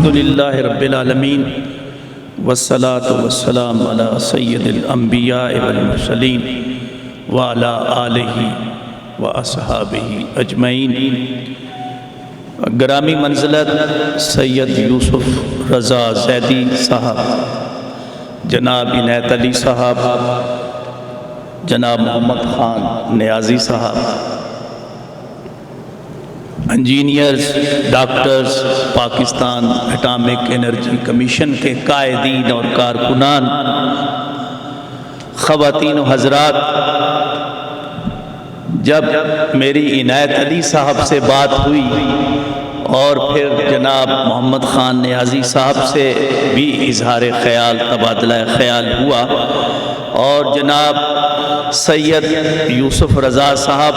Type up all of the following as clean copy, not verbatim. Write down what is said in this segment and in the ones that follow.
الحمدللہ رب العالمین والصلاة والسلام علی سید الانبیاء والمرسلین وعلی آلہ واصحابہ اجمعین۔ گرامی منزلت سید یوسف رضا زیدی صاحب، جناب عنایت علی صاحب، جناب محمد خان نیازی صاحب، engineers, doctors, Pakistan atomic energy commission کے قائدین اور کارکنان، خواتین و حضرات، جب میری عنایت علی صاحب سے بات ہوئی اور پھر جناب محمد خان نیازی صاحب سے بھی اظہار خیال، تبادلہ خیال ہوا، اور جناب سید یوسف رضا صاحب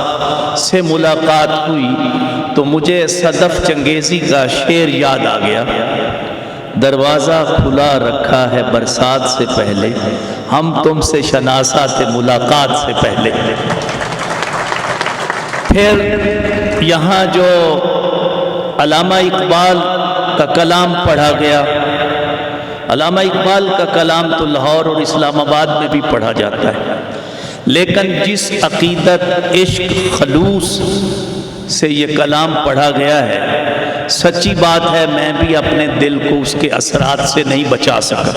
سے ملاقات ہوئی تو مجھے صدف چنگیزی کا شعر یاد آ گیا۔ دروازہ کھلا رکھا ہے برسات سے پہلے، ہم تم سے شناسا تھے ملاقات سے پہلے۔ پھر یہاں جو علامہ اقبال کا کلام پڑھا گیا، علامہ اقبال کا کلام تو لاہور اور اسلام آباد میں بھی پڑھا جاتا ہے، لیکن جس عقیدت، عشق، خلوص سے یہ کلام پڑھا گیا ہے، سچی بات ہے میں بھی اپنے دل کو اس کے اثرات سے نہیں بچا سکا۔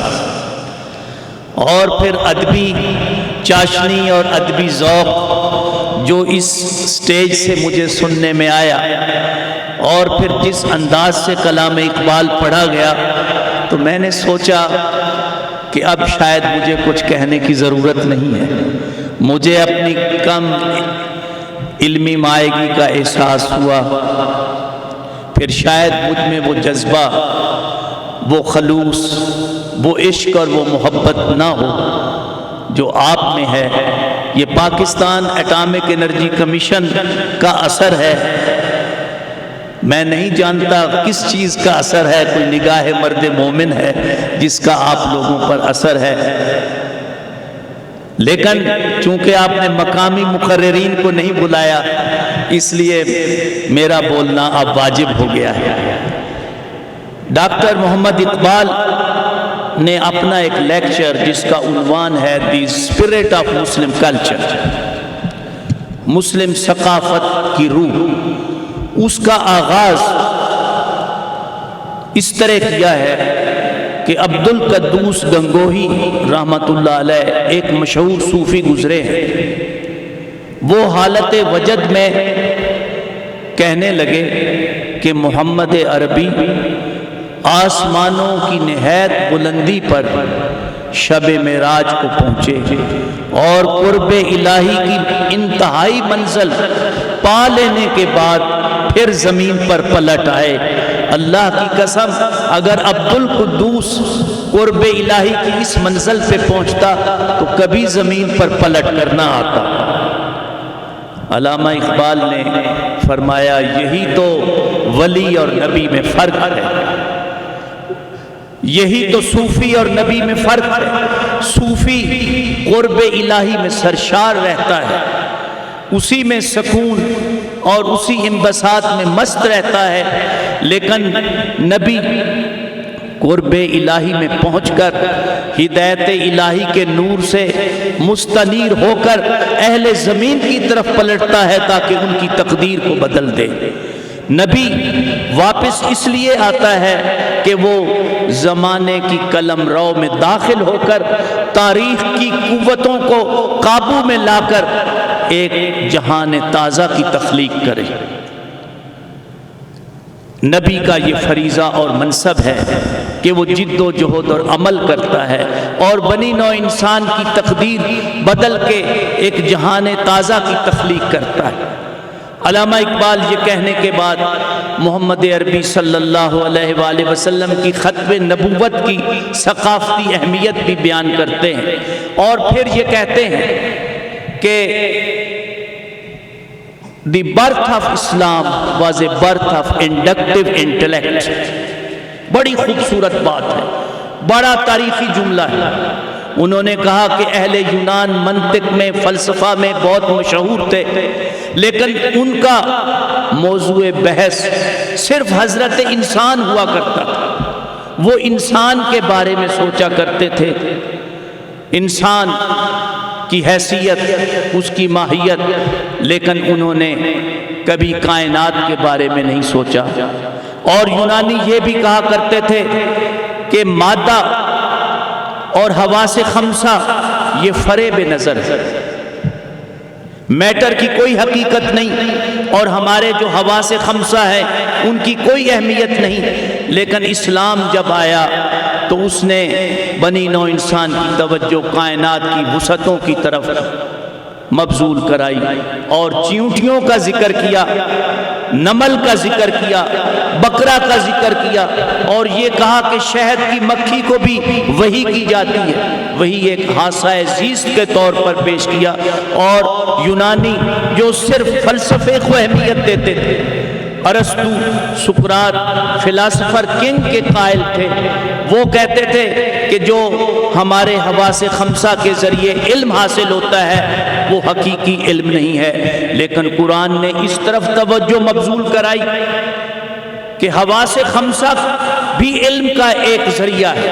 اور پھر ادبی چاشنی اور ادبی ذوق جو اس سٹیج سے مجھے سننے میں آیا، اور پھر جس انداز سے کلام اقبال پڑھا گیا، تو میں نے سوچا کہ اب شاید مجھے کچھ کہنے کی ضرورت نہیں ہے۔ مجھے اپنی کم علمی مائگی کا احساس ہوا، پھر شاید مجھ میں وہ جذبہ، وہ خلوص، وہ عشق اور وہ محبت نہ ہو جو آپ میں ہے۔ یہ پاکستان اٹامک انرجی کمیشن کا اثر ہے، میں نہیں جانتا کس چیز کا اثر ہے، کوئی نگاہ مرد مومن ہے جس کا آپ لوگوں پر اثر ہے، لیکن چونکہ آپ نے مقامی مقررین کو نہیں بلایا، اس لیے میرا بولنا اب واجب ہو گیا ہے۔ ڈاکٹر محمد اقبال نے اپنا ایک لیکچر جس کا عنوان ہے the spirit of Muslim culture, مسلم ثقافت کی روح، اس کا آغاز اس طرح کیا ہے کہ عبد القدوس گنگوہی رحمۃ اللہ علیہ ایک مشہور صوفی گزرے ہیں، وہ حالت وجد میں کہنے لگے کہ محمد عربی آسمانوں کی نہایت بلندی پر شب معراج کو پہنچے اور قرب الہی کی انتہائی منزل پا لینے کے بعد پھر زمین پر پلٹ آئے۔ اللہ کی قسم، اگر عبد القدوس قرب الہی کی اس منزل پہ پہنچتا تو کبھی زمین پر پلٹ کر نہ آتا۔ علامہ اقبال نے فرمایا یہی تو ولی اور نبی میں فرق ہے، یہی تو صوفی اور نبی میں فرق ہے۔ صوفی قرب الہی میں سرشار رہتا ہے، اسی میں سکون اور اسی انبساط میں مست رہتا ہے، لیکن نبی قرب الہی میں پہنچ کر ہدایت الہی کے نور سے مستنیر ہو کر اہل زمین کی طرف پلٹتا ہے تاکہ ان کی تقدیر کو بدل دے۔ نبی واپس اس لیے آتا ہے کہ وہ زمانے کی قلم رو میں داخل ہو کر تاریخ کی قوتوں کو قابو میں لا کر ایک جہان تازہ کی تخلیق کرے۔ نبی کا یہ فریضہ اور منصب ہے کہ وہ جد و جہد اور عمل کرتا ہے اور بنی نوع انسان کی تقدیر بدل کے ایک جہان تازہ کی تخلیق کرتا ہے۔ علامہ اقبال یہ کہنے کے بعد محمد عربی صلی اللہ علیہ وآلہ وسلم کی ختم نبوت کی ثقافتی اہمیت بھی بیان کرتے ہیں، اور پھر یہ کہتے ہیں کہ the birth of Islam was a birth of inductive intellect۔ بڑی خوبصورت بات ہے، بڑا تاریخی جملہ ہے۔ انہوں نے کہا کہ اہل یونان منطق میں، فلسفہ میں بہت مشہور تھے، لیکن ان کا موضوع بحث صرف حضرت انسان ہوا کرتا تھا۔ وہ انسان کے بارے میں سوچا کرتے تھے، انسان کی حیثیت، اس کی ماہیت، لیکن انہوں نے کبھی کائنات کے بارے میں نہیں سوچا۔ اور یونانی یہ بھی کہا کرتے تھے کہ مادہ اور حواس خمسہ یہ فریب نظر ہے، میٹر کی کوئی حقیقت نہیں، اور ہمارے جو حواس خمسہ ہیں ان کی کوئی اہمیت نہیں۔ لیکن اسلام جب آیا تو اس نے بنی نوع انسان کی توجہ کائنات کی وسعتوں کی طرف مبذول کرائی، اور چیونٹیوں کا ذکر کیا، نمل کا ذکر کیا، بکرا کا ذکر کیا، اور یہ کہا کہ شہد کی مکھی کو بھی وحی کی جاتی ہے، وہی ایک حادثہ زیست کے طور پر پیش کیا۔ اور یونانی جو صرف فلسفے کو اہمیت دیتے تھے، ارسطو، سقراط، فلاسفر کنگ کے قائل تھے، وہ کہتے تھے کہ جو ہمارے حواس خمسہ کے ذریعے علم حاصل ہوتا ہے وہ حقیقی علم نہیں ہے۔ لیکن قرآن نے اس طرف توجہ مبذول کرائی کہ حواس خمسہ بھی علم کا ایک ذریعہ ہے،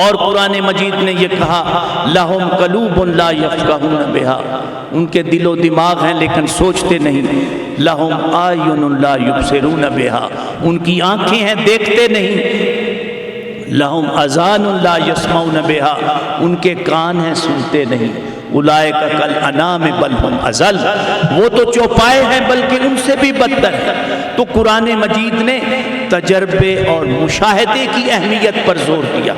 اور قرآن مجید نے یہ کہا لَهُمْ قُلُوبٌ لَا يَفْقَهُونَ بِهَا، ان کے دل و دماغ ہیں لیکن سوچتے نہیں۔ لَهُمْ أَعْيُنٌ لَا يُبْصِرُونَ بِهَا، ان کی آنکھیں ہیں دیکھتے نہیں۔ لَهُمْ أَذَانٌ لَا يَسْمَعُونَ بِهَا، ان کے کان ہیں سنتے نہیں۔ اولئک کالانعام بل ھم اضل، وہ تو چوپائے ہیں بلکہ ان سے بھی بدتر ہے۔ تو قرآن مجید نے تجربے اور مشاہدے کی اہمیت پر زور دیا،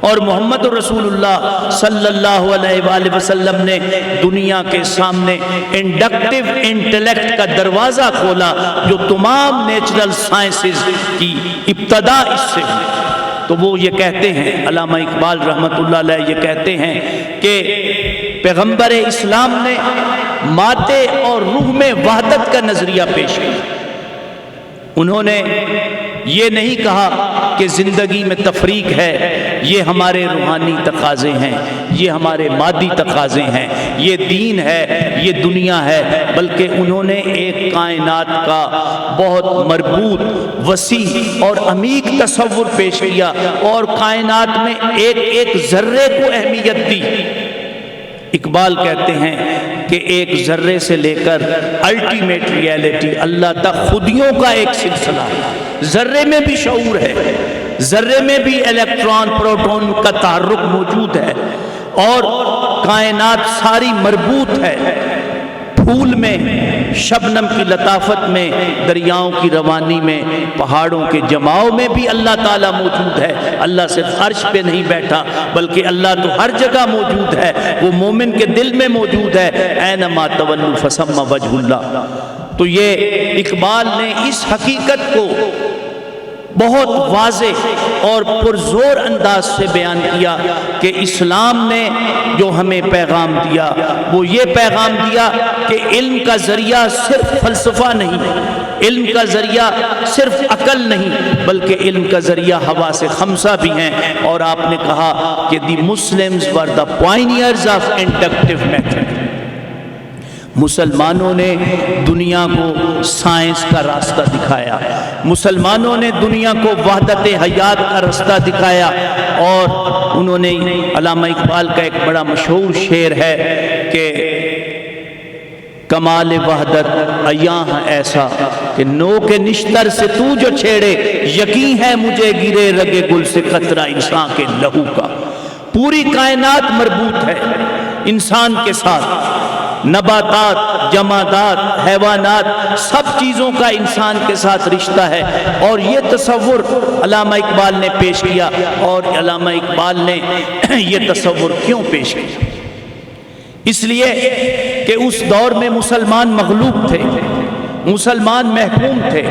اور محمد رسول اللہ صلی اللہ علیہ وآلہ وسلم نے دنیا کے سامنے انڈکٹیو انٹلیکٹ کا دروازہ کھولا جو تمام نیچرل سائنسز کی ابتدا اس سے ہوئی۔ تو وہ یہ کہتے ہیں، علامہ اقبال رحمۃ اللہ علیہ یہ کہتے ہیں کہ پیغمبر اسلام نے مادے اور روح میں وحدت کا نظریہ پیش کیا۔ انہوں نے یہ نہیں کہا کہ زندگی میں تفریق ہے، یہ ہمارے روحانی تقاضے ہیں، یہ ہمارے مادی تقاضے ہیں، یہ دین ہے، یہ دنیا ہے، بلکہ انہوں نے ایک کائنات کا بہت مربوط، وسیع اور عمیق تصور پیش کیا، اور کائنات میں ایک ایک ذرے کو اہمیت دی۔ اقبال کہتے ہیں کہ ایک ذرے سے لے کر الٹیمیٹ ریئلٹی اللہ تک خودیوں کا ایک سلسلہ ہے۔ ذرے میں بھی شعور ہے، ذرے میں بھی الیکٹران پروٹون کا تحرک موجود ہے، اور کائنات ساری مربوط ہے۔ پھول میں، شبنم کی لطافت میں، دریاؤں کی روانی میں، پہاڑوں کے جماؤ میں بھی اللہ تعالیٰ موجود ہے۔ اللہ صرف عرش پہ نہیں بیٹھا بلکہ اللہ تو ہر جگہ موجود ہے، وہ مومن کے دل میں موجود ہے۔ اینما تولوا فثم وجہ اللہ۔ تو یہ اقبال نے اس حقیقت کو بہت واضح اور پرزور انداز سے بیان کیا کہ اسلام نے جو ہمیں پیغام دیا وہ یہ پیغام دیا کہ علم کا ذریعہ صرف فلسفہ نہیں، علم کا ذریعہ صرف عقل نہیں، بلکہ علم کا ذریعہ حواس خمسہ بھی ہیں۔ اور آپ نے کہا کہ the Muslims were the pioneers of inductive method, مسلمانوں نے دنیا کو سائنس کا راستہ دکھایا، مسلمانوں نے دنیا کو وحدت حیات کا راستہ دکھایا۔ اور انہوں نے، علامہ اقبال کا ایک بڑا مشہور شعر ہے کہ کمال وحدت عیاں ایسا کہ نو کے نشتر سے تو جو چھیڑے، یقین ہے مجھے گرے رگے گل سے قطرہ انسان کے لہو کا۔ پوری کائنات مربوط ہے انسان کے ساتھ، نباتات، جمادات، حیوانات، سب چیزوں کا انسان کے ساتھ رشتہ ہے۔ اور یہ تصور علامہ اقبال نے پیش کیا۔ اور علامہ اقبال نے یہ تصور کیوں پیش کیا؟ اس لیے کہ اس دور میں مسلمان مغلوب تھے، مسلمان محکوم تھے،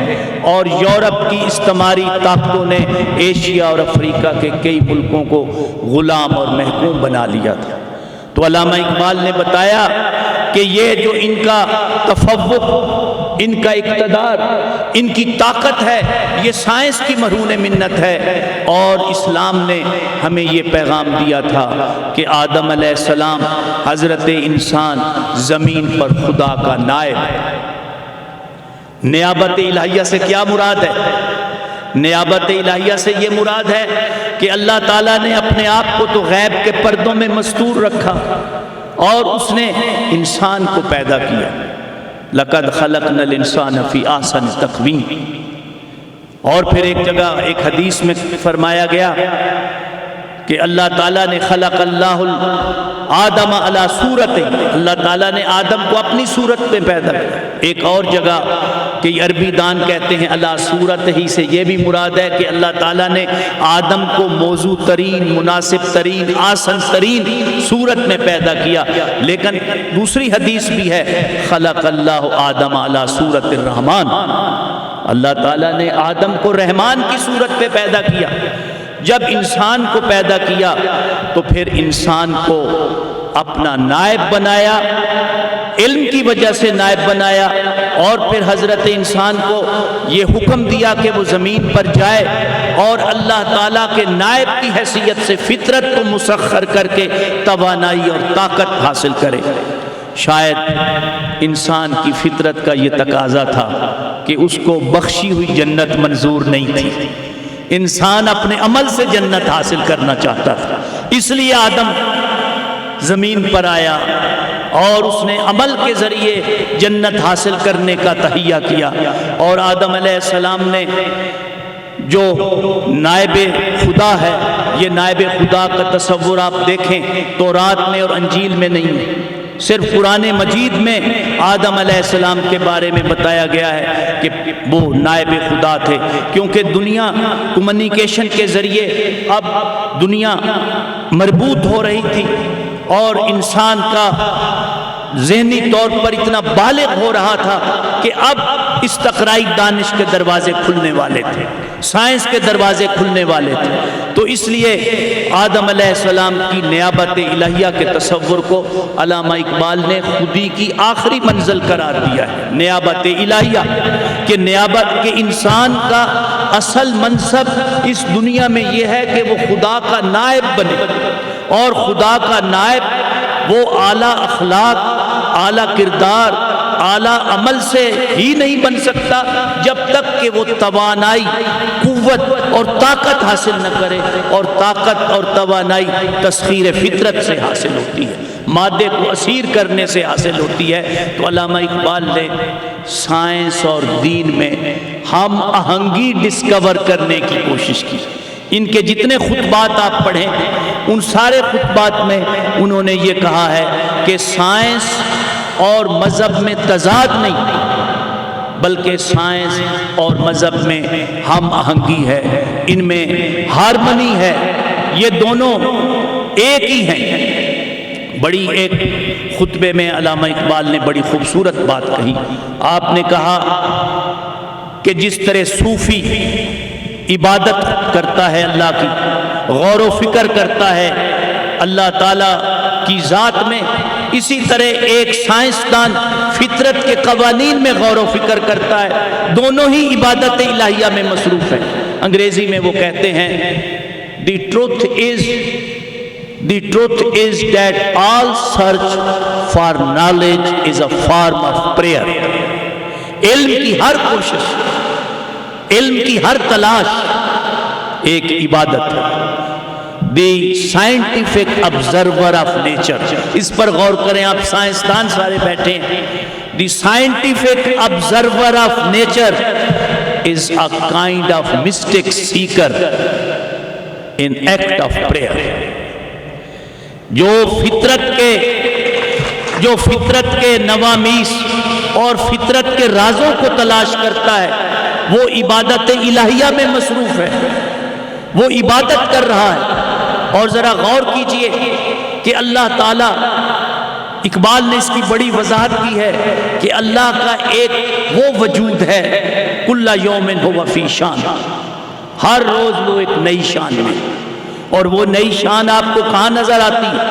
اور یورپ کی استعماری طاقتوں نے ایشیا اور افریقہ کے کئی ملکوں کو غلام اور محکوم بنا لیا تھا۔ تو علامہ اقبال نے بتایا کہ یہ جو ان کا تفوق، ان کا اقتدار، ان کی طاقت ہے، یہ سائنس کی مرہون منت ہے۔ اور اسلام نے ہمیں یہ پیغام دیا تھا کہ آدم علیہ السلام حضرت انسان زمین پر خدا کا نائب ہے۔ نیابت الہیہ سے کیا مراد ہے؟ نیابت الہیہ سے یہ مراد ہے کہ اللہ تعالیٰ نے اپنے آپ کو تو غیب کے پردوں میں مستور رکھا اور اس نے انسان کو پیدا کیا. لقد خلقنا الانسان فی احسن تقویم. اور پھر ایک جگہ ایک حدیث میں فرمایا گیا کہ اللہ تعالیٰ نے خلق اللہ آدم علی صورت، اللہ تعالیٰ نے آدم کو اپنی صورت میں پیدا کیا. ایک اور جگہ کہ عربی دان کہتے ہیں علی صورت ہی سے یہ بھی مراد ہے کہ اللہ تعالیٰ نے آدم کو موزوں ترین، مناسب ترین، آسن ترین صورت میں پیدا کیا. لیکن دوسری حدیث بھی ہے خلق اللہ آدم علی صورت الرحمن، اللہ تعالیٰ نے آدم کو رحمان کی صورت پہ پیدا کیا. جب انسان کو پیدا کیا تو پھر انسان کو اپنا نائب بنایا، علم کی وجہ سے نائب بنایا، اور پھر حضرت انسان کو یہ حکم دیا کہ وہ زمین پر جائے اور اللہ تعالیٰ کے نائب کی حیثیت سے فطرت کو مسخر کر کے توانائی اور طاقت حاصل کرے. شاید انسان کی فطرت کا یہ تقاضا تھا کہ اس کو بخشی ہوئی جنت منظور نہیں تھی، انسان اپنے عمل سے جنت حاصل کرنا چاہتا تھا. اس لیے آدم زمین پر آیا اور اس نے عمل کے ذریعے جنت حاصل کرنے کا تہیہ کیا. اور آدم علیہ السلام نے جو نائب خدا ہے، یہ نائب خدا کا تصور آپ دیکھیں تورات میں اور انجیل میں نہیں ہے، صرف قرآن مجید میں آدم علیہ السلام کے بارے میں بتایا گیا ہے کہ وہ نائب خدا تھے. کیونکہ دنیا کمیونیکیشن کے ذریعے اب دنیا مربوط ہو رہی تھی اور انسان کا ذہنی طور پر اتنا بالغ ہو رہا تھا کہ اب استقرائی دانش کے دروازے کھلنے والے تھے، سائنس کے دروازے کھلنے والے تھے. تو اس لیے آدم علیہ السلام کی نیابت الہیہ کے تصور کو علامہ اقبال نے خودی کی آخری منزل قرار دیا ہے. نیابت الہیہ کہ نیابت کے انسان کا اصل منصب اس دنیا میں یہ ہے کہ وہ خدا کا نائب بنے، اور خدا کا نائب وہ اعلیٰ اخلاق، اعلیٰ کردار، اعلیٰ عمل سے ہی نہیں بن سکتا جب تک کہ وہ توانائی، قوت اور طاقت حاصل نہ کرے. اور طاقت اور توانائی تسخیر فطرت سے حاصل ہوتی ہے، مادے کو اسیر کرنے سے حاصل ہوتی ہے. تو علامہ اقبال نے سائنس اور دین میں ہم آہنگی ڈسکور کرنے کی کوشش کی. ان کے جتنے خطبات آپ پڑھیں ان سارے خطبات میں انہوں نے یہ کہا ہے کہ سائنس اور مذہب میں تضاد نہیں، بلکہ سائنس اور مذہب میں ہم آہنگی ہے، ان میں ہارمنی ہے، یہ دونوں ایک ہی ہیں. بڑی ایک خطبے میں علامہ اقبال نے بڑی خوبصورت بات کہی. آپ نے کہا کہ جس طرح صوفی عبادت کرتا ہے اللہ کی، غور و فکر کرتا ہے اللہ تعالیٰ کی ذات میں، اسی طرح ایک سائنسدان فطرت کے قوانین میں غور و فکر کرتا ہے. دونوں ہی عبادت الہیہ میں مصروف ہیں. انگریزی میں وہ کہتے ہیں the truth is that all search for knowledge is a form of prayer. علم کی ہر کوشش، علم کی ہر تلاش ایک عبادت ہے. The scientific observer of nature، اس پر غور کریں آپ، سائنسدان سارے بیٹھے ہیں. The scientific observer of nature is a kind of mystic seeker in act of prayer. جو فطرت کے نوامیس اور فطرت کے رازوں کو تلاش کرتا ہے وہ عبادت الہیہ میں مصروف ہے، وہ عبادت کر رہا ہے. اور ذرا غور کیجئے کہ اللہ تعالیٰ، اقبال نے اس کی بڑی وضاحت کی ہے کہ اللہ کا ایک وہ وجود ہے کل یوم ہو فی شان، ہر روز وہ ایک نئی شان میں. اور وہ نئی شان آپ کو کہاں نظر آتی ہے؟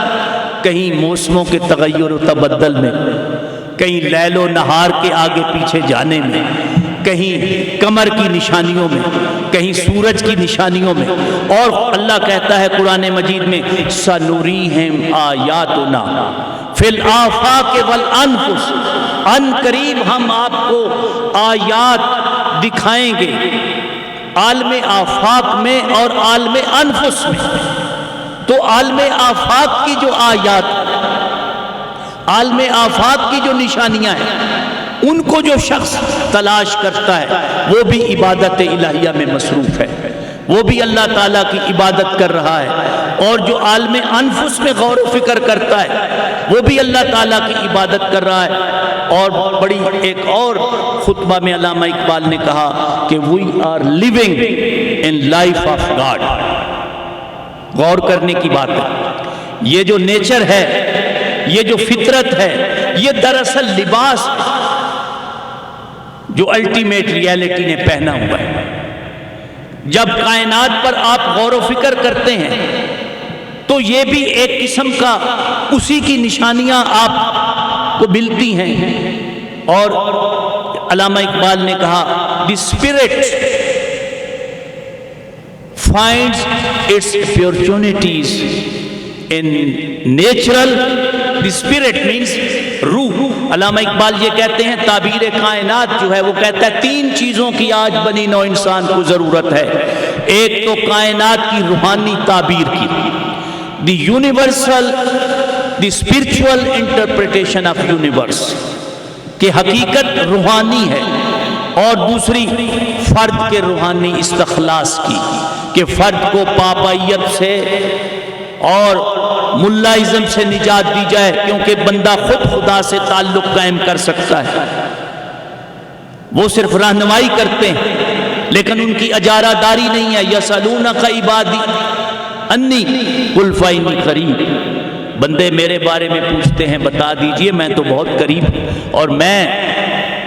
کہیں موسموں کے تغیر و تبدل میں، کہیں لیل و نہار کے آگے پیچھے جانے میں، کہیں قمر کی نشانیوں میں، کہیں سورج کی نشانیوں میں. اور اللہ کہتا ہے قرآن مجید میں سَنُرِيهِمْ آیاتنا فی الآفاق والانفس، ان قریب ہم آپ کو آیات دکھائیں گے عالم آفاق میں اور عالم انفس میں۔ تو عالم آفاق کی جو آیات، عالم آفاق کی جو نشانیاں ہیں، ان کو جو شخص تلاش کرتا ہے وہ بھی عبادت الہیہ میں مصروف ہے، وہ بھی اللہ تعالیٰ کی عبادت کر رہا ہے، اور جو عالم انفس میں غور و فکر کرتا ہے وہ بھی اللہ تعالیٰ کی عبادت کر رہا ہے۔ اور بڑی ایک اور خطبہ میں علامہ اقبال نے کہا کہ we are living in life of God. غور کرنے کی بات ہے، یہ جو نیچر ہے، یہ جو فطرت ہے، یہ دراصل لباس ہے جو الٹیمیٹ ریالٹی نے پہنا ہوا ہے۔ جب کائنات پر آپ غور و فکر کرتے ہیں تو یہ بھی ایک قسم کا اسی کی نشانیاں آپ کو ملتی ہیں۔ اور علامہ اقبال نے کہا the spirit finds its opportunities in natural. The spirit means روح۔ علامہ اقبال یہ کہتے ہیں تعبیر کائنات جو ہے وہ کہتا ہے تین چیزوں کی آج بنی نوع انسان کو ضرورت ہے۔ ایک تو کائنات کی روحانی تعبیر کی، the universal, the spiritual interpretation of universe, کہ حقیقت روحانی ہے، اور دوسری فرد کے روحانی استخلاص کی، کہ فرد کو پاپائیت سے اور ملائزم سے نجات دی جائے، کیونکہ بندہ خود خدا سے تعلق قائم کر سکتا ہے، وہ صرف رہنمائی کرتے ہیں لیکن ان کی اجارہ داری نہیں ہے۔ یسألونک عبادی انی قل فإنی قریب، بندے میرے بارے میں پوچھتے ہیں بتا دیجئے میں تو بہت قریب ہوں، اور میں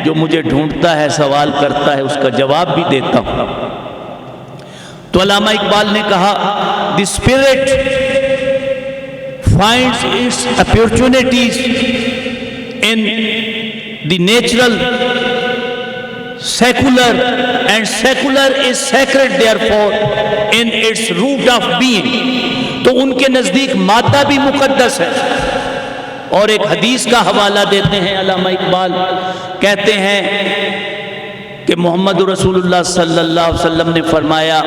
جو مجھے ڈھونڈتا ہے سوال کرتا ہے اس کا جواب بھی دیتا ہوں۔ تو علامہ اقبال نے کہا the spirit finds its opportunities in the natural, secular, and secular is sacred therefore in its root of being۔ تو ان کے نزدیک مادہ بھی مقدس ہے۔ اور ایک حدیث کا حوالہ دیتے ہیں علامہ اقبال، کہتے ہیں کہ محمد رسول اللہ صلی اللہ علیہ وسلم نے فرمایا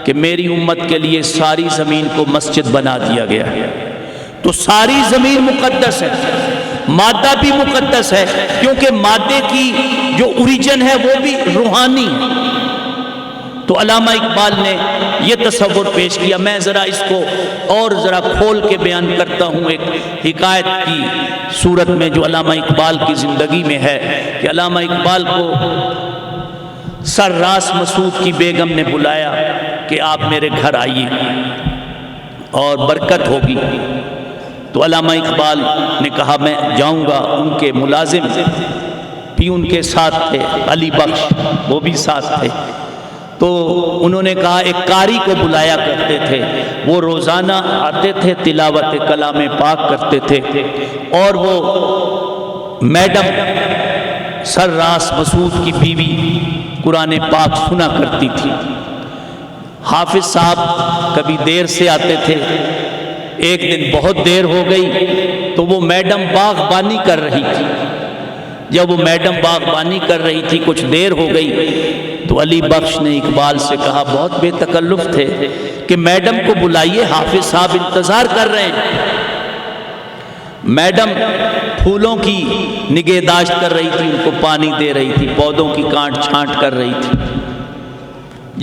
کہ میری امت کے لیے ساری زمین کو مسجد بنا دیا گیا ہے۔ تو ساری زمین مقدس ہے، مادہ بھی مقدس ہے، کیونکہ مادے کی جو اوریجن ہے وہ بھی روحانی ہے۔ تو علامہ اقبال نے یہ تصور پیش کیا۔ میں ذرا اس کو اور ذرا کھول کے بیان کرتا ہوں ایک حکایت کی صورت میں جو علامہ اقبال کی زندگی میں ہے، کہ علامہ اقبال کو سر راس مسعود کی بیگم نے بلایا کہ آپ میرے گھر آئیے اور برکت ہوگی۔ تو علامہ اقبال نے کہا میں جاؤں گا۔ ان کے ملازم بھی ان کے ساتھ تھے، علی بخش وہ بھی ساتھ تھے۔ تو انہوں نے کہا ایک قاری کو بلایا کرتے تھے، وہ روزانہ آتے تھے، تلاوت کلام پاک کرتے تھے، اور وہ میڈم سر راس مسعود کی بیوی قرآن پاک سنا کرتی تھی۔ حافظ صاحب کبھی دیر سے آتے تھے، ایک دن بہت دیر ہو گئی تو وہ میڈم باغبانی کر رہی تھی۔ جب وہ میڈم باغبانی کر رہی تھی کچھ دیر ہو گئی تو علی بخش نے اقبال سے کہا، بہت بے تکلف تھے، کہ میڈم کو بلائیے، حافظ صاحب انتظار کر رہے ہیں۔ میڈم پھولوں کی نگہداشت کر رہی تھی، ان کو پانی دے رہی تھی، پودوں کی کانٹ چھانٹ کر رہی تھی۔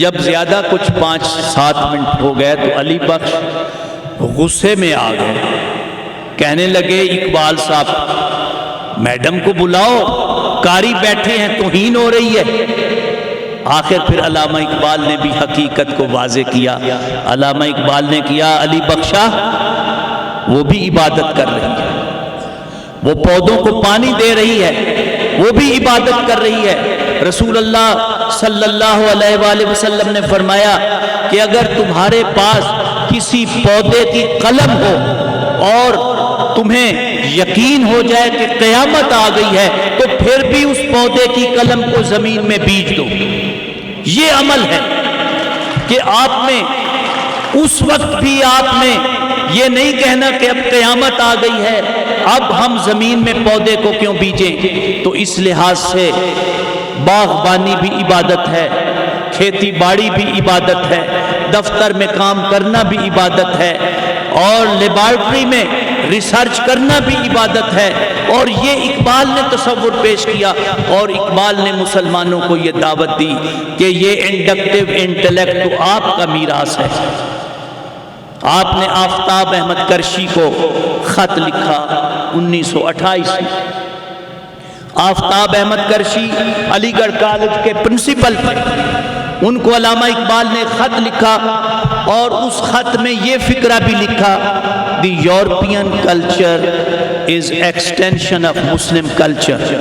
جب زیادہ کچھ 5-7 منٹ ہو گئے تو علی بخش غصے میں آ گئے، کہنے لگے اقبال صاحب میڈم کو بلاؤ، قاری بیٹھے ہیں، توہین ہو رہی ہے۔ آخر پھر علامہ اقبال نے بھی حقیقت کو واضح کیا۔ علامہ اقبال نے کیا، علی بخشا وہ بھی عبادت کر رہی ہے، وہ پودوں کو پانی دے رہی ہے، وہ بھی عبادت کر رہی ہے۔ رسول اللہ صلی اللہ علیہ وآلہ وسلم نے فرمایا کہ اگر تمہارے پاس کسی پودے کی قلم ہو اور تمہیں یقین ہو جائے کہ قیامت آ گئی ہے تو پھر بھی اس پودے کی قلم کو زمین میں بیج دو۔ یہ عمل ہے کہ آپ میں اس وقت بھی آپ نے یہ نہیں کہنا کہ اب قیامت آ گئی ہے، اب ہم زمین میں پودے کو کیوں بیجیں۔ تو اس لحاظ سے باغبانی بھی عبادت ہے، کھیتی باڑی بھی عبادت ہے، دفتر میں کام کرنا بھی عبادت ہے، اور لیبارٹری میں ریسرچ کرنا بھی عبادت ہے۔ اور یہ اقبال نے تصور پیش کیا، اور اقبال نے مسلمانوں کو یہ دعوت دی کہ یہ انڈکٹیو انٹلیکٹ تو آپ کا میراث ہے۔ آپ نے آفتاب احمد کرشی کو خط لکھا 1928 میں۔ آفتاب احمد کرشی علی گڑھ کالج کے پرنسپل تھے، ان کو علامہ اقبال نے خط لکھا، اور اس خط میں یہ فقرہ بھی لکھا، the European culture is extension of Muslim culture.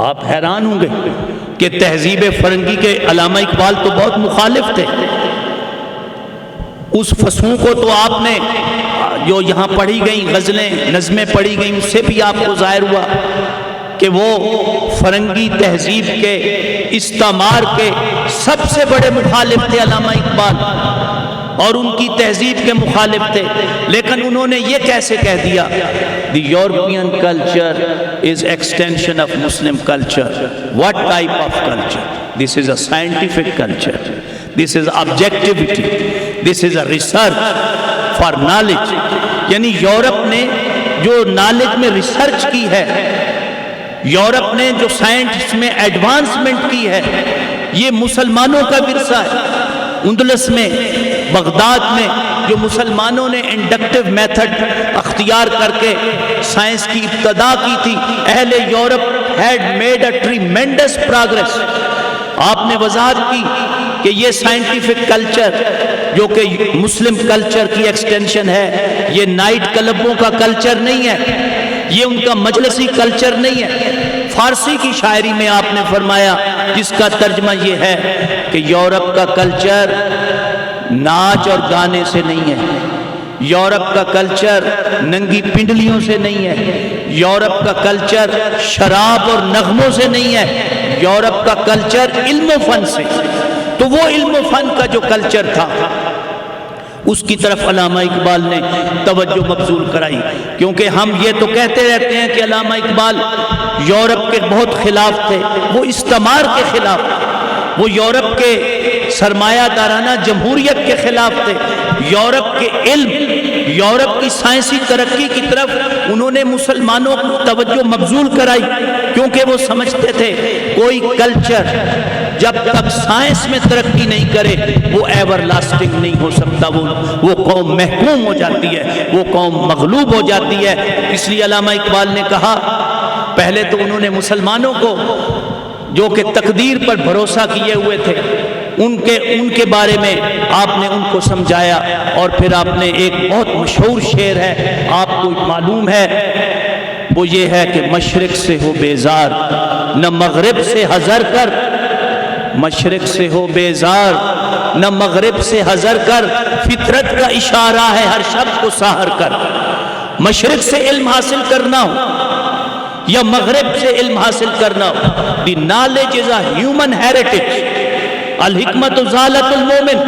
آپ حیران ہوں گے کہ تہذیب فرنگی کے علامہ اقبال تو بہت مخالف تھے۔ اس فصوں کو تو آپ نے جو یہاں پڑھی گئیں غزلیں نظمیں پڑھی گئیں، اس سے بھی آپ کو ظاہر ہوا کہ وہ فرنگی تہذیب کے استعمار کے سب سے بڑے مخالف تھے علامہ اقبال، اور ان کی تہذیب کے مخالف تھے۔ لیکن انہوں نے یہ کیسے کہہ دیا، the European culture is extension of Muslim culture. What type of culture? This is a scientific culture, this is objectivity, this is a research for knowledge. یعنی یورپ نے جو نالج میں ریسرچ کی ہے، یورپ نے جو سائنس میں ایڈوانسمنٹ کی ہے، یہ مسلمانوں کا ورثہ ہے۔ اندلس میں، بغداد میں جو مسلمانوں نے انڈکٹیو میتھڈ اختیار کر کے سائنس کی ابتدا کی تھی، اہل Europe had made a tremendous progress. آپ نے وضاحت کی کہ یہ سائنٹیفک کلچر جو کہ مسلم کلچر کی ایکسٹینشن ہے، یہ نائٹ کلبوں کا کلچر نہیں ہے، یہ ان کا مجلسی کلچر نہیں ہے۔ فارسی کی شاعری میں آپ نے فرمایا، جس کا ترجمہ یہ ہے کہ یورپ کا کلچر ناچ اور گانے سے نہیں ہے، یورپ کا کلچر ننگی پنڈلیوں سے نہیں ہے، یورپ کا کلچر شراب اور نغموں سے نہیں ہے، یورپ کا کلچر علم و فن سے۔ تو وہ علم و فن کا جو کلچر تھا، اس کی طرف علامہ اقبال نے توجہ مبذول کرائی، کیونکہ ہم یہ تو کہتے رہتے ہیں کہ علامہ اقبال یورپ کے بہت خلاف تھے، وہ استعمار کے خلاف، وہ یورپ کے سرمایہ دارانہ جمہوریت کے خلاف تھے، یورپ کے علم، یورپ کی سائنسی ترقی کی طرف انہوں نے مسلمانوں کو توجہ مبذول کرائی، کیونکہ وہ سمجھتے تھے کوئی کلچر جب تک سائنس میں ترقی نہیں کرے وہ ایور لاسٹنگ نہیں ہو سکتا، وہ قوم محکوم ہو جاتی ہے، وہ قوم مغلوب ہو جاتی ہے۔ اس لیے علامہ اقبال نے کہا، پہلے تو انہوں نے مسلمانوں کو جو کہ تقدیر پر بھروسہ کیے ہوئے تھے، ان کے بارے میں آپ نے ان کو سمجھایا، اور پھر آپ نے ایک بہت مشہور شعر ہے، آپ کو معلوم ہے، وہ یہ ہے کہ مشرق سے ہو بیزار نہ مغرب سے حذر کر، مشرق سے ہو بیزار نہ مغرب سے حذر کر، فطرت کا اشارہ ہے ہر شب کو سحر کر۔ مشرق سے علم حاصل کرنا ہو یا مغرب سے علم حاصل کرنا ہو، the knowledge is a human heritage, الحکمت ذالت المومن،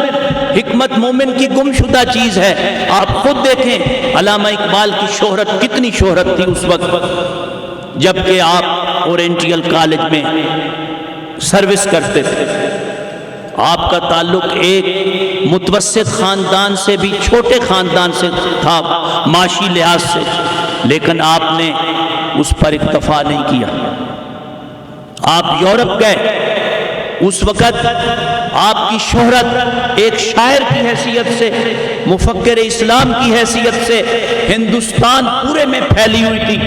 حکمت مومن کی گمشدہ چیز ہے۔ آپ خود دیکھیں علامہ اقبال کی شہرت کتنی شہرت تھی اس وقت جبکہ آپ اورینٹیل کالج میں سروس کرتے تھے، آپ کا تعلق ایک متوسط خاندان سے بھی چھوٹے خاندان سے تھا معاشی لحاظ سے، لیکن آپ نے اس پر اکتفا نہیں کیا، آپ یورپ گئے۔ اس وقت آپ کی شہرت ایک شاعر کی حیثیت سے، مفکر اسلام کی حیثیت سے ہندوستان پورے میں پھیلی ہوئی تھی۔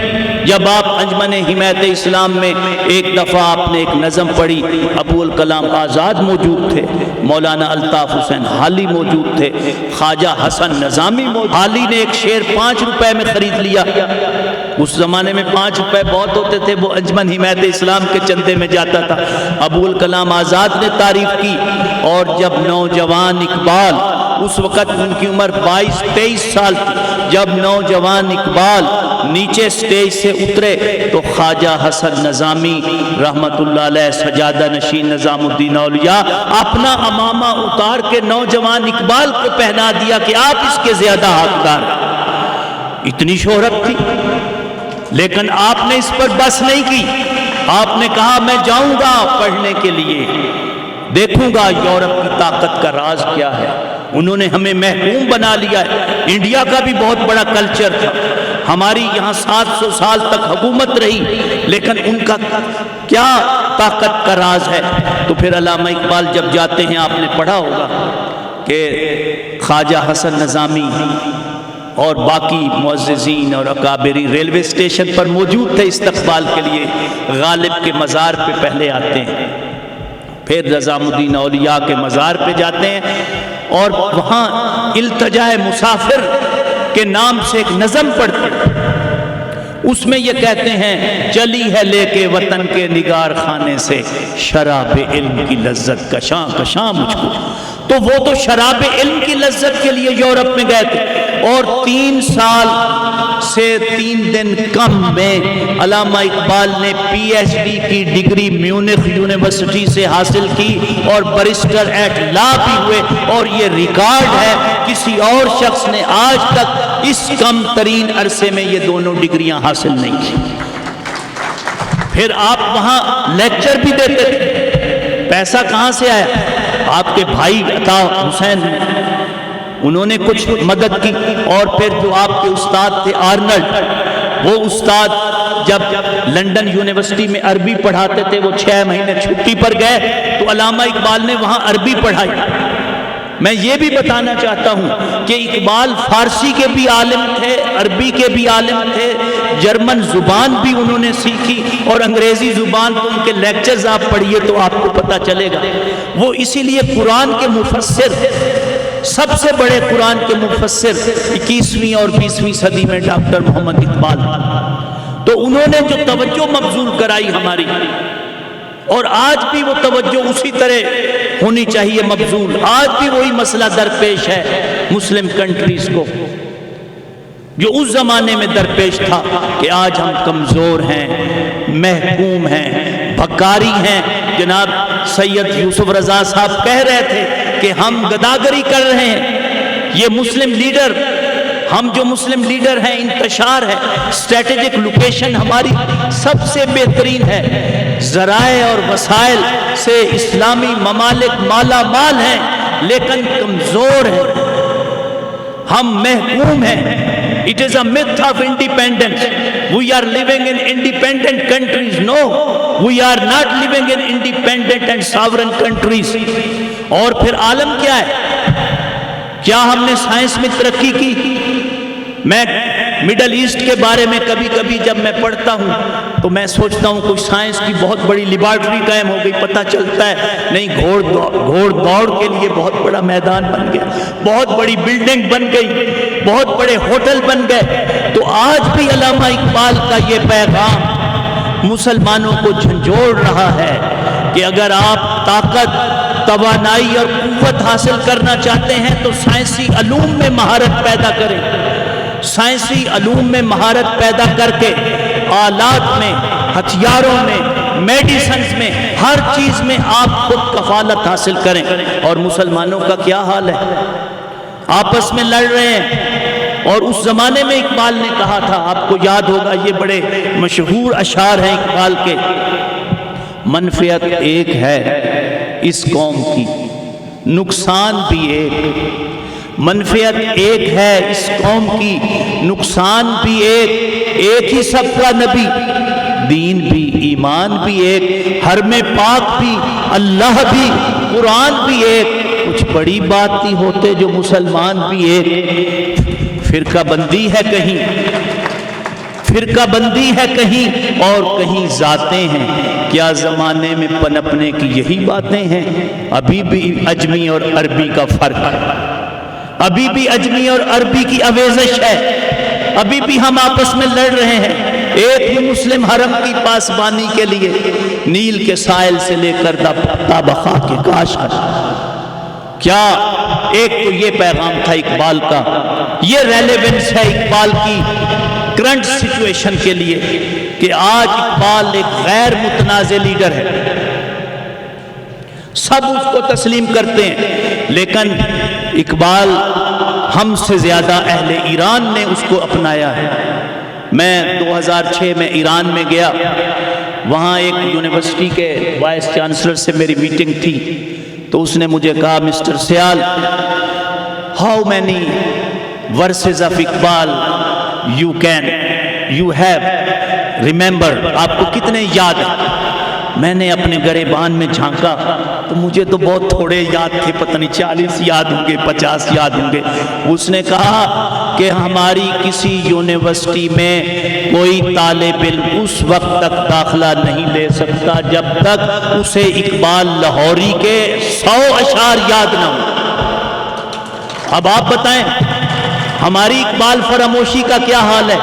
جب آپ انجمن حمایت اسلام میں ایک دفعہ آپ نے ایک نظم پڑھی، ابو الکلام آزاد موجود تھے، مولانا الطاف حسین حالی موجود تھے، خواجہ حسن نظامی موجود۔ حالی نے ایک شعر 5 روپے میں خرید لیا، اس زمانے میں 5 روپے بہت ہوتے تھے، وہ انجمن حمایت اسلام کے چندے میں جاتا تھا۔ ابو الکلام آزاد نے تعریف کی، اور جب نوجوان اقبال، اس وقت ان کی عمر 22-23 سال تھی، جب نوجوان اقبال نیچے سٹیج سے اترے تو خواجہ حسن نظامی رحمت اللہ علیہ سجادہ نشین نظام الدین اولیاء اپنا امامہ اتار کے نوجوان اقبال کو پہنا دیا کہ آپ اس کے زیادہ حقدار ہیں۔ اتنی شہرت تھی، لیکن آپ نے اس پر بس نہیں کی، آپ نے کہا میں جاؤں گا پڑھنے کے لیے دیکھوں گا یورپ کی طاقت کا راز کیا ہے. انہوں نے ہمیں محکوم بنا لیا ہے. انڈیا کا بھی بہت بڑا کلچر تھا, ہماری یہاں 700 سال تک حکومت رہی, لیکن ان کا کیا طاقت کا راز ہے. تو پھر علامہ اقبال جب جاتے ہیں, آپ نے پڑھا ہوگا کہ خواجہ حسن نظامی اور باقی معززین اور اکابرین ریلوے اسٹیشن پر موجود تھے استقبال کے لیے. غالب کے مزار پہ پہلے آتے ہیں, پھر نظام الدین اولیاء کے مزار پہ جاتے ہیں, اور وہاں التجائے مسافر کے نام سے ایک نظم پڑھتے ہیں. اس میں یہ کہتے ہیں, چلی ہے لے کے وطن کے نگار خانے سے شراب علم کی لذت کشاں کشاں مجھ کو. تو وہ تو شراب علم کی لذت کے لیے یورپ میں گئے تھے, اور 3 سال سے 3 دن کم میں علامہ اقبال نے پی ایچ ڈی کی ڈگری میونخ یونیورسٹی سے حاصل کی, اور بیرسٹر ایٹ لا بھی ہوئے. اور یہ ریکارڈ ہے, کسی اور شخص نے آج تک اس کم ترین عرصے میں یہ دونوں ڈگریاں حاصل نہیں کی. پھر آپ وہاں لیکچر بھی دیتے تھے. پیسہ کہاں سے آیا؟ آپ کے بھائی عطا حسین, انہوں نے کچھ مدد کی. اور پھر جو آپ کے استاد تھے آرنلڈ, وہ استاد جب لنڈن یونیورسٹی میں عربی پڑھاتے تھے, وہ 6 مہینے چھٹی پر گئے تو علامہ اقبال نے وہاں عربی پڑھائی. میں یہ بھی بتانا چاہتا ہوں کہ اقبال فارسی کے بھی عالم تھے, عربی کے بھی عالم تھے, جرمن زبان بھی انہوں نے سیکھی, اور انگریزی زبان تو ان کے لیکچرز آپ پڑھیے تو آپ کو پتہ چلے گا. وہ اسی لیے قرآن کے مفسر, سب سے بڑے قرآن کے مفسر 21ویں اور 20ویں صدی میں ڈاکٹر محمد اقبال. تو انہوں نے جو توجہ مبذول کرائی ہماری, اور آج بھی وہ توجہ اسی طرح ہونی چاہیے مبذول. آج بھی وہی مسئلہ درپیش ہے مسلم کنٹریز کو جو اس زمانے میں درپیش تھا, کہ آج ہم کمزور ہیں, محکوم ہیں, بھکاری ہیں. جناب سید یوسف رضا صاحب کہہ رہے تھے کہ ہم گداگری کر رہے ہیں. یہ مسلم لیڈر, ہم جو مسلم لیڈر ہیں, انتشار ہے, اسٹریٹجک لوکیشن ہماری سب سے بہترین ہے. ذرائع اور وسائل سے اسلامی ممالک مالا مال ہیں, لیکن کمزور ہیں, ہم محکوم ہیں. It is a myth of independence. We are living in independent countries. No, we are not living in independent and sovereign countries. اور پھر عالم کیا ہے؟ کیا ہم نے سائنس میں ترقی کی؟ میں مڈل ایسٹ کے بارے میں کبھی کبھی جب میں پڑھتا ہوں تو میں سوچتا ہوں کوئی سائنس کی بہت بڑی لیبارٹری قائم ہو گئی. پتہ چلتا ہے نہیں, گھوڑ دوڑ کے لیے بہت بڑا میدان بن گیا, بہت بڑی بلڈنگ بن گئی, بہت بڑے ہوٹل بن گئے. تو آج بھی علامہ اقبال کا یہ پیغام مسلمانوں کو جھنجھوڑ رہا ہے کہ اگر آپ طاقت, توانائی اور قوت حاصل کرنا چاہتے ہیں تو سائنسی علوم میں مہارت پیدا کریں. سائنسی علوم میں مہارت پیدا کر کے آلات میں, ہتھیاروں میں, میڈیسنز میں, ہر چیز میں آپ خود کفالت حاصل کریں. اور مسلمانوں کا کیا حال ہے؟ آپس میں لڑ رہے ہیں. اور اس زمانے میں اقبال نے کہا تھا, آپ کو یاد ہوگا, یہ بڑے مشہور اشعار ہیں اقبال کے, منفعت ایک ہے اس قوم کی, نقصان بھی ایک. منفعت ایک ہے اس قوم کی, نقصان بھی ایک ہی سب کا نبی, دین بھی ایمان بھی ایک, حرم پاک بھی اللہ بھی قرآن بھی ایک. کچھ بڑی بات نہیں ہوتے جو مسلمان بھی ایک. فرقہ بندی ہے کہیں, فرقہ بندی ہے کہیں, اور کہیں ذاتیں ہیں. کیا زمانے میں پنپنے کی یہی باتیں ہیں؟ ابھی بھی اجمی اور عربی کا فرق ہے, ابھی بھی اجمی اور عربی کی آویزش ہے, ابھی بھی ہم آپس میں لڑ رہے ہیں. ایک ہی مسلم حرم کی پاسبانی کے لیے نیل کے سائل سے لے کر تابخا کے کاش ہے. کیا ایک تو یہ پیغام تھا اقبال کا, یہ ریلیونس ہے اقبال کی کرنٹ سچویشن کے لیے کہ آج اقبال ایک غیر متنازع لیڈر ہے. سب اس کو تسلیم کرتے ہیں, لیکن اقبال ہم سے زیادہ اہل ایران نے اس کو اپنایا ہے. میں 2006 میں ایران میں گیا, وہاں ایک یونیورسٹی کے وائس چانسلر سے میری میٹنگ تھی. تو اس نے مجھے کہا mister Sial how many verses of Iqbal you have remember, آپ کو کتنے یاد ہیں؟ میں نے اپنے گریبان میں جھانکا تو مجھے تو بہت تھوڑے یاد تھے، پتہ نہیں 40 یاد ہوں گے 50 یاد ہوں گے۔ اس نے کہا کہ ہماری کسی یونیورسٹی میں کوئی طالب علم اس وقت تک داخلہ نہیں لے سکتا جب تک اسے اقبال لاہوری کے 100 اشعار یاد نہ ہوں۔ اب آپ بتائیں ہماری اقبال فراموشی کا کیا حال ہے؟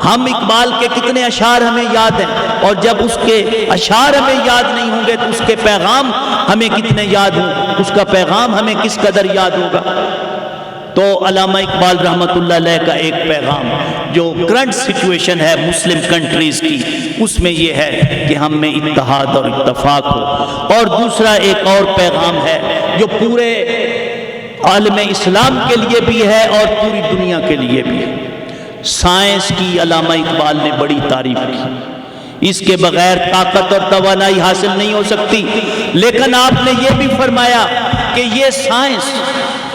ہم اقبال کے کتنے اشعار ہمیں یاد ہیں، اور جب اس کے اشعار ہمیں یاد نہیں ہوں گے تو اس کے پیغام ہمیں کتنے یاد ہوں، اس کا پیغام ہمیں کس قدر یاد ہوگا۔ تو علامہ اقبال رحمۃ اللہ علیہ کا ایک پیغام جو کرنٹ سچویشن ہے مسلم کنٹریز کی، اس میں یہ ہے کہ ہم میں اتحاد اور اتفاق ہو، اور دوسرا ایک اور پیغام ہے جو پورے عالم اسلام کے لیے بھی ہے اور پوری دنیا کے لیے بھی ہے۔ سائنس کی علامہ اقبال نے بڑی تعریف کی، اس کے بغیر طاقت اور توانائی حاصل نہیں ہو سکتی، لیکن آپ نے یہ بھی فرمایا کہ یہ سائنس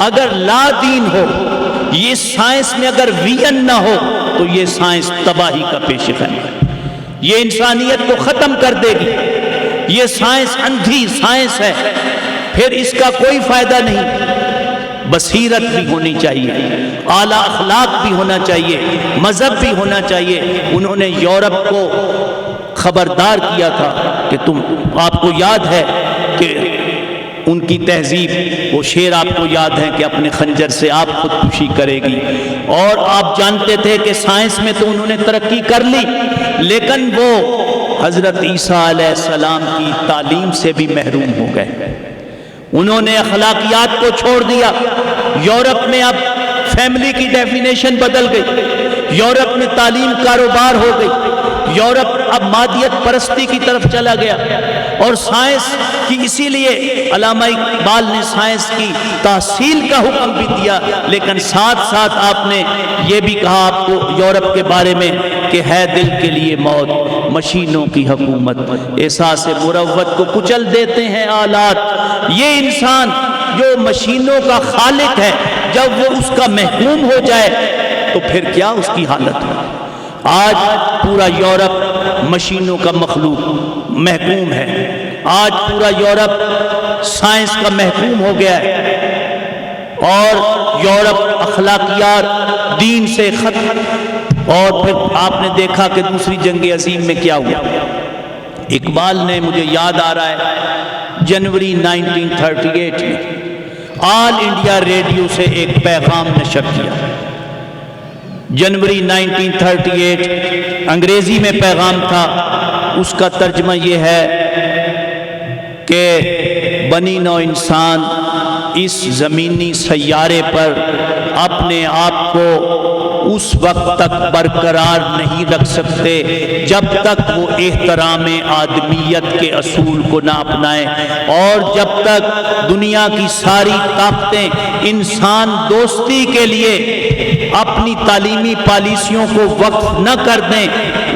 اگر لا دین ہو، یہ سائنس میں اگر ویژن نہ ہو تو یہ سائنس تباہی کا پیش خیم ہے، یہ انسانیت کو ختم کر دے گی۔ یہ سائنس اندھی سائنس ہے، پھر اس کا کوئی فائدہ نہیں۔ بصیرت بھی ہونی چاہیے، اعلیٰ اخلاق بھی ہونا چاہیے، مذہب بھی ہونا چاہیے۔ انہوں نے یورپ کو خبردار کیا تھا کہ آپ کو یاد ہے کہ ان کی تہذیب، وہ شعر آپ کو یاد ہے کہ اپنے خنجر سے آپ خودکشی کرے گی، اور آپ جانتے تھے کہ سائنس میں تو انہوں نے ترقی کر لی، لیکن وہ حضرت عیسیٰ علیہ السلام کی تعلیم سے بھی محروم ہو گئے۔ انہوں نے اخلاقیات کو چھوڑ دیا۔ یورپ میں اب فیملی کی ڈیفینیشن بدل گئی، یورپ میں تعلیم کاروبار ہو گئی، یورپ اب مادیت پرستی کی طرف چلا گیا، اور سائنس کی اسی لیے علامہ اقبال نے سائنس کی تحصیل کا حکم بھی دیا، لیکن ساتھ ساتھ آپ نے یہ بھی کہا آپ کو یورپ کے بارے میں کہ ہے دل کے لیے موت مشینوں کی حکومت، احساس مروت کو کچل دیتے ہیں آلات۔ یہ انسان جو مشینوں کا خالق ہے، جب وہ اس کا محکوم ہو جائے تو پھر کیا اس کی حالت ہے؟ آج پورا یورپ مشینوں کا مخلوق محکوم ہے، آج پورا یورپ سائنس کا محکوم ہو گیا ہے، اور یورپ اخلاقیات دین سے ختم۔ اور پھر آپ نے دیکھا کہ دوسری جنگ عظیم میں کیا ہوا۔ اقبال نے، مجھے یاد آ رہا ہے، جنوری 1938 میں آل انڈیا ریڈیو سے ایک پیغام نشر کیا۔ جنوری 1938 انگریزی میں پیغام تھا، اس کا ترجمہ یہ ہے کہ بنی نوع انسان اس زمینی سیارے پر اپنے آپ کو اس وقت تک برقرار نہیں رکھ سکتے جب تک وہ احترام آدمیت کے اصول کو نہ اپنائیں، اور جب تک دنیا کی ساری طاقتیں انسان دوستی کے لیے اپنی تعلیمی پالیسیوں کو وقف نہ کر دیں،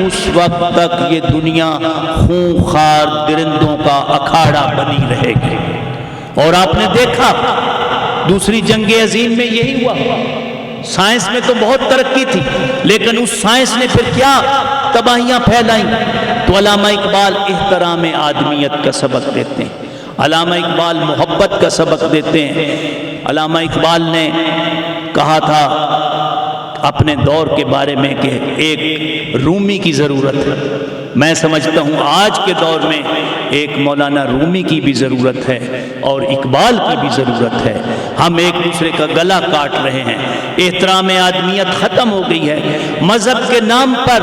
اس وقت تک یہ دنیا خونخوار درندوں کا اکھاڑا بنی رہے گی۔ اور آپ نے دیکھا دوسری جنگ عظیم میں یہی ہوا۔ سائنس میں تو بہت ترقی تھی، لیکن اس سائنس نے پھر کیا تباہیاں پھیلائیں۔ تو علامہ اقبال احترام آدمیت کا سبق دیتے ہیں، علامہ اقبال محبت کا سبق دیتے ہیں۔ علامہ اقبال نے کہا تھا اپنے دور کے بارے میں کہ ایک رومی کی ضرورت ہے۔ میں سمجھتا ہوں آج کے دور میں ایک مولانا رومی کی بھی ضرورت ہے اور اقبال کی بھی ضرورت ہے۔ ہم ایک دوسرے کا گلا کاٹ رہے ہیں، احترام آدمیت ختم ہو گئی ہے، مذہب کے نام پر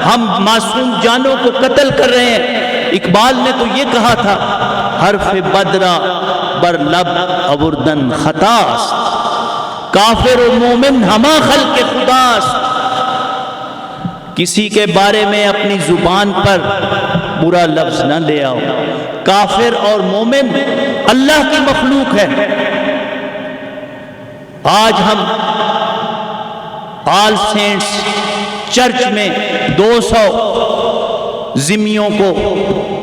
ہم معصوم جانوں کو قتل کر رہے ہیں۔ اقبال نے تو یہ کہا تھا حرف بدرہ بر لب اوردن خطاست، کافر و مومن ہما خلق خداست۔ کسی کے بارے میں اپنی زبان پر برا لفظ نہ لے آؤ، کافر اور مومن اللہ کی مخلوق ہے۔ آج ہم آل سینٹس چرچ میں 200 ذمیوں کو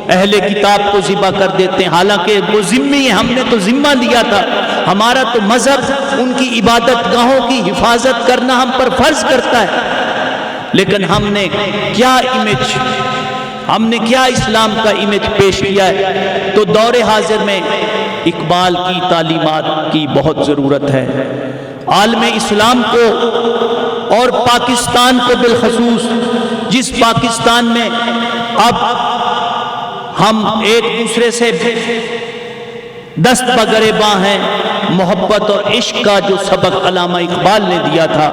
اہل کتاب کو ذبح کر دیتے ہیں، حالانکہ وہ ذمہ، ہم نے تو ذمہ لیا تھا، ہمارا تو مذہب ان کی عبادت گاہوں کی حفاظت کرنا ہم پر فرض کرتا ہے، لیکن ہم نے کیا امیج، ہم نے کیا اسلام کا امیج پیش کیا ہے؟ تو دور حاضر میں اقبال کی تعلیمات کی بہت ضرورت ہے۔ عالم اسلام کو اور پاکستان کو بالخصوص، جس پاکستان میں اب ہم ایک دوسرے سے دست بگریباں ہیں، محبت اور عشق کا جو سبق علامہ اقبال نے دیا تھا،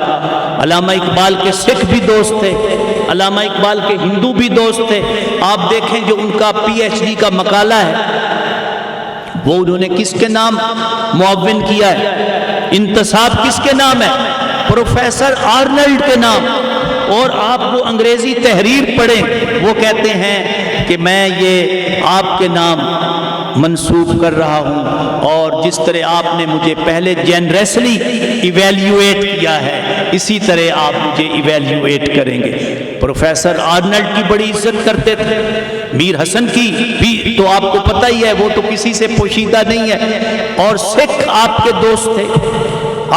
علامہ اقبال کے سکھ بھی دوست تھے، علامہ اقبال کے ہندو بھی دوست تھے۔ آپ دیکھیں جو ان کا پی ایچ ڈی کا مقالہ ہے وہ انہوں نے کس کے نام معاون کیا ہے؟ انتصاب کس کے نام ہے؟ پروفیسر آرنلڈ کے نام۔ اور آپ وہ انگریزی تحریر پڑھیں، وہ کہتے ہیں کہ میں یہ آپ کے نام منسوب کر رہا ہوں، اور جس طرح آپ نے مجھے پہلے جنریسلی ایویلیویٹ کیا ہے اسی طرح آپ مجھے ایویلیویٹ کریں گے۔ پروفیسر آرنلڈ کی بڑی عزت کرتے تھے، میر حسن کی بھی تو آپ کو پتہ ہی ہے، وہ تو کسی سے پوشیدہ نہیں ہے، اور سکھ آپ کے دوست تھے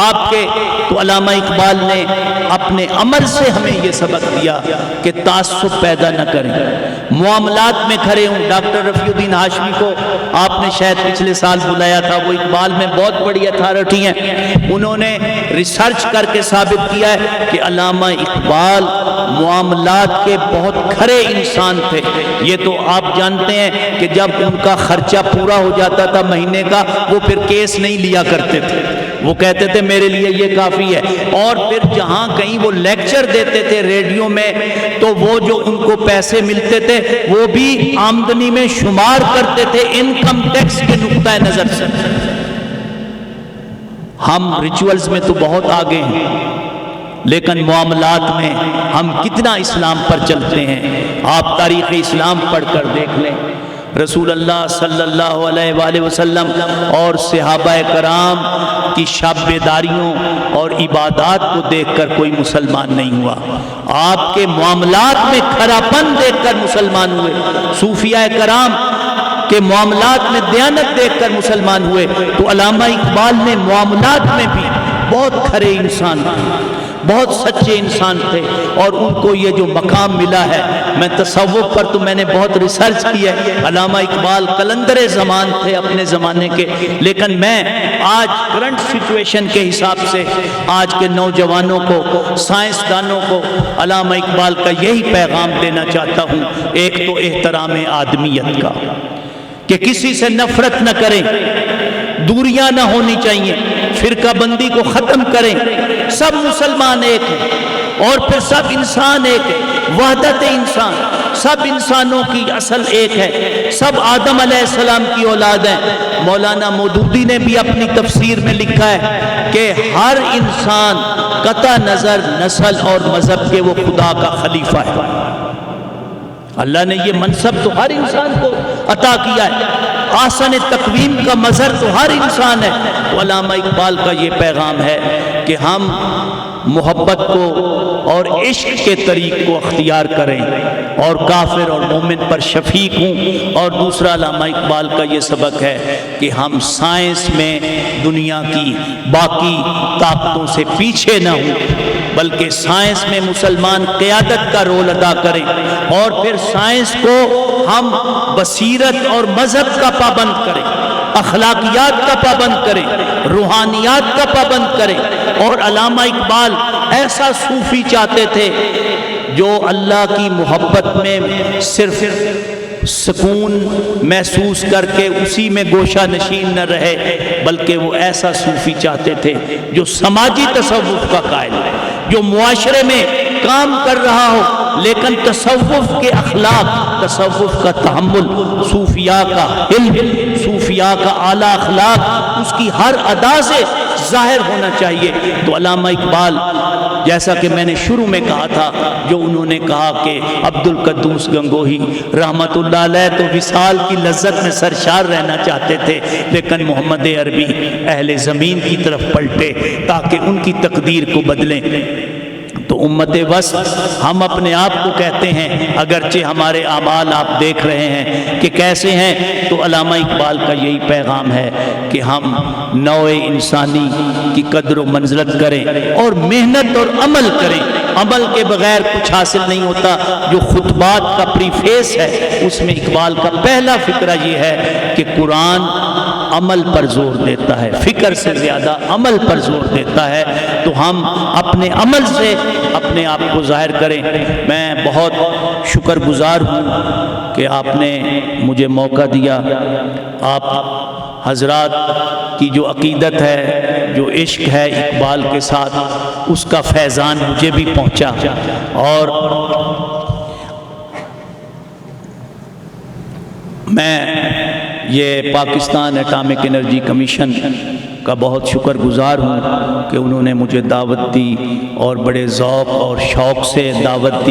آپ کے۔ تو علامہ اقبال نے اپنے عمل سے ہمیں یہ سبق دیا کہ تعصب پیدا نہ کریں، معاملات میں کھڑے ہوں۔ ڈاکٹر رفیع الدین ہاشمی کو آپ نے شاید پچھلے سال بلایا تھا، وہ اقبال میں بہت بڑی اتھارٹی ہیں، انہوں نے ریسرچ کر کے ثابت کیا ہے کہ علامہ اقبال معاملات کے بہت کھرے انسان تھے۔ یہ تو آپ جانتے ہیں کہ جب ان کا خرچہ پورا ہو جاتا تھا مہینے کا، وہ پھر کیس نہیں لیا کرتے تھے، وہ کہتے تھے میرے لیے یہ کافی ہے۔ اور پھر جہاں کہیں وہ لیکچر دیتے تھے ریڈیو میں، تو وہ جو ان کو پیسے ملتے تھے وہ بھی آمدنی میں شمار کرتے تھے انکم ٹیکس کے نقطہ نظر سے۔ ہم ریچولز میں تو بہت آگے ہیں، لیکن معاملات میں ہم کتنا اسلام پر چلتے ہیں؟ آپ تاریخ اسلام پڑھ کر دیکھ لیں، رسول اللہ صلی اللہ علیہ وآلہ وسلم اور صحابہ کرام کی شب بیداریوں اور عبادات کو دیکھ کر کوئی مسلمان نہیں ہوا، آپ کے معاملات میں کھراپن دیکھ کر مسلمان ہوئے، صوفیاء کرام کے معاملات میں دیانت دیکھ کر مسلمان ہوئے۔ تو علامہ اقبال نے معاملات میں بھی بہت کھرے انسان تھے، بہت سچے انسان تھے، اور ان کو یہ جو مقام ملا ہے، میں تصوف پر تو میں نے بہت ریسرچ کی ہے، علامہ اقبال قلندر زمان تھے اپنے زمانے کے، لیکن میں آج کرنٹ سچویشن کے حساب سے آج کے نوجوانوں کو، سائنسدانوں کو علامہ اقبال کا یہی پیغام دینا چاہتا ہوں۔ ایک تو احترام آدمیت کا، کہ کسی سے نفرت نہ کریں، دوریاں نہ ہونی چاہیے، فرقہ بندی کو ختم کریں، سب مسلمان ایک ہیں، اور پھر سب انسان ایک ہے، وحدت انسان، سب انسانوں کی اصل ایک ہے، سب آدم علیہ السلام کی اولاد ہیں۔ مولانا مودودی نے بھی اپنی تفسیر میں لکھا ہے کہ ہر انسان قطع نظر نسل اور مذہب کے وہ خدا کا خلیفہ ہے۔ اللہ نے یہ منصب تو ہر انسان کو عطا کیا ہے، آسن تقویم کا مظہر تو ہر انسان ہے۔ تو علامہ اقبال کا یہ پیغام ہے کہ ہم محبت کو اور عشق کے طریق کو اختیار کریں، اور کافر اور مومن پر شفیق ہوں۔ اور دوسرا علامہ اقبال کا یہ سبق ہے کہ ہم سائنس میں دنیا کی باقی طاقتوں سے پیچھے نہ ہوں، بلکہ سائنس میں مسلمان قیادت کا رول ادا کریں، اور پھر سائنس کو ہم بصیرت اور مذہب کا پابند کریں، اخلاقیات کا پابند کریں، روحانیات کا پابند کریں۔ اور علامہ اقبال ایسا صوفی چاہتے تھے جو اللہ کی محبت میں صرف سکون محسوس کر کے اسی میں گوشہ نشین نہ رہے، بلکہ وہ ایسا صوفی چاہتے تھے جو سماجی تصوف کا قائل ہے، جو معاشرے میں کام کر رہا ہو، لیکن تصوف کے اخلاق، تصوف کا تحمل، صوفیاء کا علم، صوفیاء کا اعلیٰ اخلاق اس کی ہر ادا سے ظاہر ہونا چاہیے۔ تو علامہ اقبال، جیسا کہ میں نے شروع میں کہا تھا، جو انہوں نے کہا کہ عبد القدوس گنگوہی رحمت اللہ علیہ تو وصال کی لذت میں سرشار رہنا چاہتے تھے، لیکن محمد عربی اہل زمین کی طرف پلٹے تاکہ ان کی تقدیر کو بدلیں۔ تو امت وسط ہم اپنے آپ کو کہتے ہیں، اگرچہ ہمارے اعمال آپ دیکھ رہے ہیں کہ کیسے ہیں، تو علامہ اقبال کا یہی پیغام ہے کہ ہم نوع انسانی کی قدر و منزلت کریں اور محنت اور عمل کریں۔ عمل کے بغیر کچھ حاصل نہیں ہوتا۔ جو خطبات کا پریفیس ہے اس میں اقبال کا پہلا فکرہ یہ ہے کہ قرآن عمل پر زور دیتا ہے، فکر سے زیادہ عمل پر زور دیتا ہے، تو ہم اپنے عمل سے اپنے آپ کو ظاہر کریں۔ میں بہت شکر گزار ہوں کہ آپ نے مجھے موقع دیا۔ آپ حضرات کی جو عقیدت ہے، جو عشق ہے اقبال کے ساتھ، اس کا فیضان مجھے بھی پہنچا، اور میں یہ پاکستان ایٹامک انرجی کمیشن کا بہت شکر گزار ہوں کہ انہوں نے مجھے دعوت دی اور بڑے ذوق اور شوق سے دعوت دی۔